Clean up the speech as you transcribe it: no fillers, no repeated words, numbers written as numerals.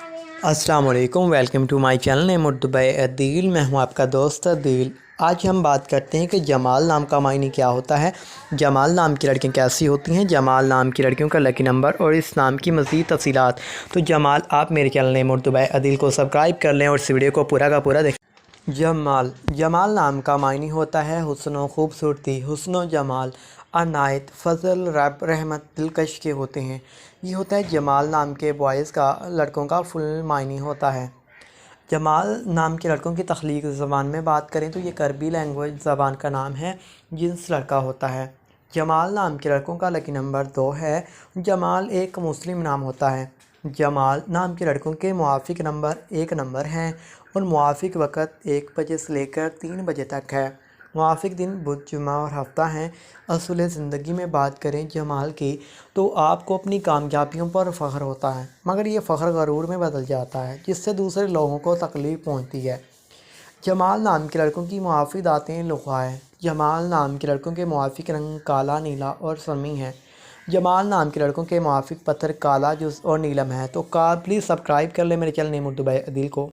السلام علیکم، welcome to my channel name Urdu by Adeel. میں ہوں آپ کا دوست عدیل۔ آج ہم بات کرتے ہیں کہ جمال نام کا معنی کیا ہوتا ہے، جمال نام کی لڑکیاں کیسی ہوتی ہیں، جمال نام کی لڑکیوں کا لکی نمبر اور اس نام کی مزید تفصیلات۔ تو جمال، آپ میرے چینل نیم اردو بائی عدیل کو سبسکرائب کر لیں اور اس ویڈیو کو پورا کا پورا دیکھیں۔ جمال نام کا معنی ہوتا ہے حسن و خوبصورتی، حسن و جمال، عنایت، فضل، رب، رحمت، دلکش کے ہوتے ہیں۔ یہ ہوتا ہے جمال نام کے بوائز کا، لڑکوں کا فل معنی ہوتا ہے۔ جمال نام کے لڑکوں کی تخلیق زبان میں بات کریں تو یہ عربی لینگویج زبان کا نام ہے، جنس لڑکا ہوتا ہے۔ جمال نام کے لڑکوں کا لکی نمبر 2 ہے۔ جمال ایک مسلم نام ہوتا ہے۔ جمال نام کے لڑکوں کے موافق نمبر 1 نمبر ہیں اور موافق وقت 1 بجے سے لے کر 3 بجے تک ہے۔ موافق دن بدھ، جمعہ اور ہفتہ ہیں۔ اصول زندگی میں بات کریں جمال کی تو آپ کو اپنی کامیابیوں پر فخر ہوتا ہے، مگر یہ فخر غرور میں بدل جاتا ہے جس سے دوسرے لوگوں کو تکلیف پہنچتی ہے۔ جمال نام کے لڑکوں کی موافق دھاتیں لوہا ہے۔ جمال نام کے لڑکوں کے موافق رنگ کالا، نیلا اور سرمئی ہے۔ جمال نام کے لڑکوں کے موافق پتھر کالا اور نیلم ہے۔ تو پلیز سبسکرائب کر لیں میرے چینل نیم اردو بائی عدیل کو۔